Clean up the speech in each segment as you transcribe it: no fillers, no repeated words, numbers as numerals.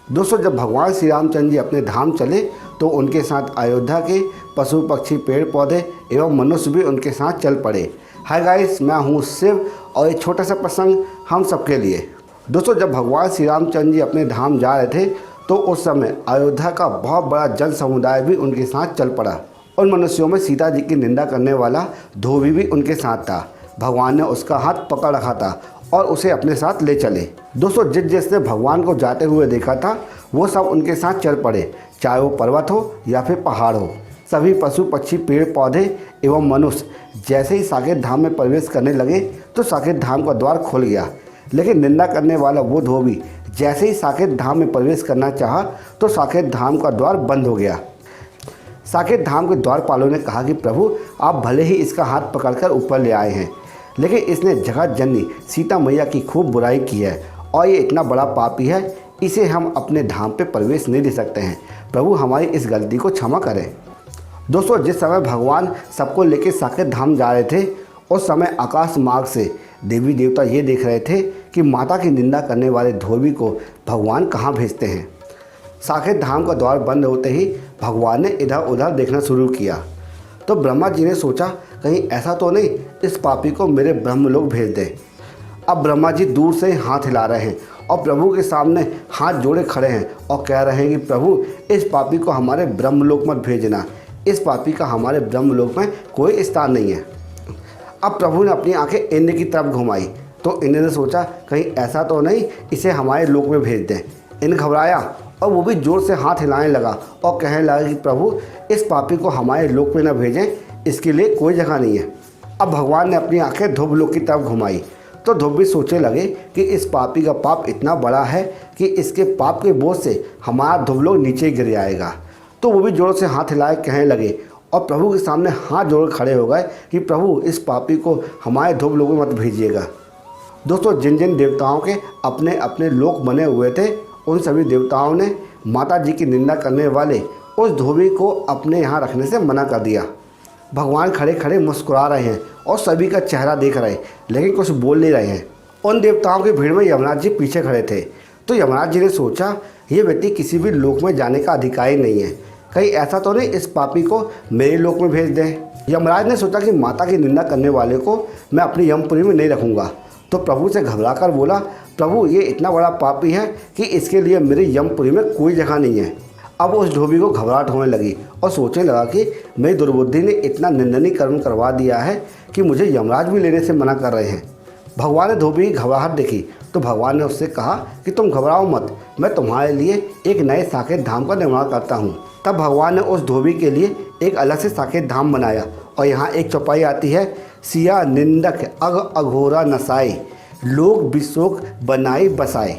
दोस्तों, जब भगवान श्री रामचंद्र जी अपने धाम चले तो उनके साथ अयोध्या के पशु पक्षी पेड़ पौधे एवं मनुष्य भी उनके साथ चल पड़े। हाय गाइस, मैं हूँ शिव और एक छोटा सा प्रसंग हम सबके लिए। दोस्तों, जब भगवान श्री रामचंद्र जी अपने धाम जा रहे थे तो उस समय अयोध्या का बहुत बड़ा जन समुदाय भी उनके साथ चल पड़ा। उन मनुष्यों में सीता जी की निंदा करने वाला धोबी भी उनके साथ था। भगवान ने उसका हाथ पकड़ रखा था और उसे अपने साथ ले चले। दोस्तों, जिसने भगवान को जाते हुए देखा था वो सब उनके साथ चल पड़े, चाहे वो पर्वत हो या फिर पहाड़ हो। सभी पशु पक्षी पेड़ पौधे एवं मनुष्य जैसे ही साकेत धाम में प्रवेश करने लगे तो साकेत धाम का द्वार खुल गया। लेकिन निंदा करने वाला वो धोबी जैसे ही साकेत धाम में प्रवेश करना चाहा तो साकेत धाम का द्वार बंद हो गया। साकेत धाम के द्वारपालों ने कहा कि प्रभु, आप भले ही इसका हाथ पकड़कर ऊपर ले आए हैं, लेकिन इसने जगत जननी सीता मैया की खूब बुराई की है और ये इतना बड़ा पापी है, इसे हम अपने धाम पे प्रवेश नहीं दे सकते हैं। प्रभु, हमारी इस गलती को क्षमा करें। दोस्तों, जिस समय भगवान सबको लेकर साकेत धाम जा रहे थे उस समय आकाश मार्ग से देवी देवता ये देख रहे थे कि माता की निंदा करने वाले धोबी को भगवान कहाँ भेजते हैं। साकेत धाम का द्वार बंद होते ही भगवान ने इधर उधर देखना शुरू किया तो ब्रह्मा जी ने सोचा, कहीं ऐसा तो नहीं इस पापी को मेरे ब्रह्मलोक भेज दें। अब ब्रह्मा जी दूर से हाथ हिला रहे हैं और प्रभु के सामने हाथ जोड़े खड़े हैं और कह रहे हैं कि प्रभु, इस पापी को हमारे ब्रह्मलोक मत भेजना, इस पापी का हमारे ब्रह्मलोक में कोई स्थान नहीं है। अब प्रभु ने अपनी आंखें इंद्र की तरफ घुमाई तो इंद्र ने सोचा, कहीं ऐसा तो नहीं इसे हमारे लोक में भेज दें। इंद्र घबराया और वो भी जोर से हाथ हिलाने लगा और कहने लगा कि प्रभु, इस पापी को हमारे लोक में न भेजें, इसके लिए कोई जगह नहीं है। अब भगवान ने अपनी आंखें ध्रुव लोक की तरफ घुमाई तो ध्रुव भी सोचने लगे कि इस पापी का पाप इतना बड़ा है कि इसके पाप के बोझ से हमारा ध्रुव लोक नीचे गिर जाएगा। तो वो भी जोर से हाथ हिलाए कहने लगे और प्रभु के सामने हाथ जोड़ खड़े हो गए कि प्रभु, इस पापी को हमारे ध्रुव लोक में मत भेजिएगा। दोस्तों, जिन जिन देवताओं के अपने अपने लोक बने हुए थे उन सभी देवताओं ने माता जी की निंदा करने वाले उस धोबी को अपने यहाँ रखने से मना कर दिया। भगवान खड़े खड़े मुस्कुरा रहे हैं और सभी का चेहरा देख रहे हैं, लेकिन कुछ बोल नहीं रहे हैं। उन देवताओं की भीड़ में यमराज जी पीछे खड़े थे तो यमराज जी ने सोचा, ये व्यक्ति किसी भी लोक में जाने का अधिकारी नहीं है, कहीं ऐसा तो नहीं इस पापी को मेरे लोक में भेज दें। यमराज ने सोचा कि माता की निंदा करने वाले को मैं अपनी यमपुरी में नहीं रखूँगा, तो प्रभु से घबराकर बोला, प्रभु, ये इतना बड़ा पापी है कि इसके लिए मेरे यमपुरी में कोई जगह नहीं है। अब उस धोबी को घबराहट होने लगी और सोचने लगा कि मेरी दुर्बुद्धि ने इतना निंदनीय कर्म करवा दिया है कि मुझे यमराज भी लेने से मना कर रहे हैं। भगवान ने धोबी की घबराहट देखी तो भगवान ने उससे कहा कि तुम घबराओ मत, मैं तुम्हारे लिए एक नए साकेत धाम का निर्माण करता हूँ। तब भगवान ने उस धोबी के लिए एक अलग से साकेत धाम बनाया और यहाँ एक चौपाई आती है, सिया निंदक अघ अघोरा नसाए, लोग विशोक बनाई बसाए।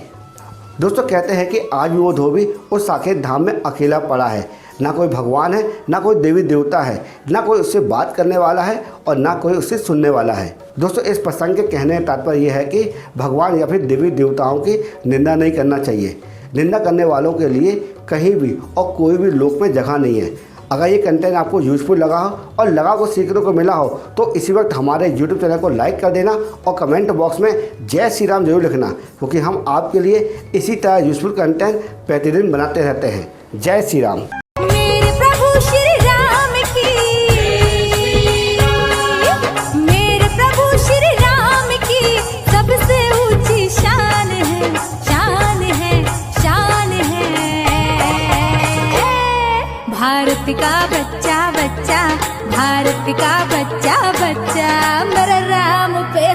दोस्तों, कहते हैं कि आज भी वो धोबी उस साकेत धाम में अकेला पड़ा है। ना कोई भगवान है, ना कोई देवी देवता है, ना कोई उससे बात करने वाला है और ना कोई उससे सुनने वाला है। दोस्तों, इस प्रसंग के कहने का तात्पर्य यह है कि भगवान या फिर देवी देवताओं की निंदा नहीं करना चाहिए। निंदा करने वालों के लिए कहीं भी और कोई भी लोक में जगह नहीं है। अगर ये कंटेंट आपको यूजफुल लगा हो और लगा को सीखने को मिला हो तो इसी वक्त हमारे यूट्यूब चैनल को लाइक कर देना और कमेंट बॉक्स में जय श्री राम जरूर लिखना, क्योंकि हम आपके लिए इसी तरह यूजफुल कंटेंट प्रतिदिन बनाते रहते हैं। जय श्री राम। मेरे प्रभु श्री राम की, मेरे प्रभु श्री राम की सबसे ऊंची शान है, शान है, शान है। भारत का बच्चा बच्चा, भारत का बच्चा बच्चा मेरा राम पे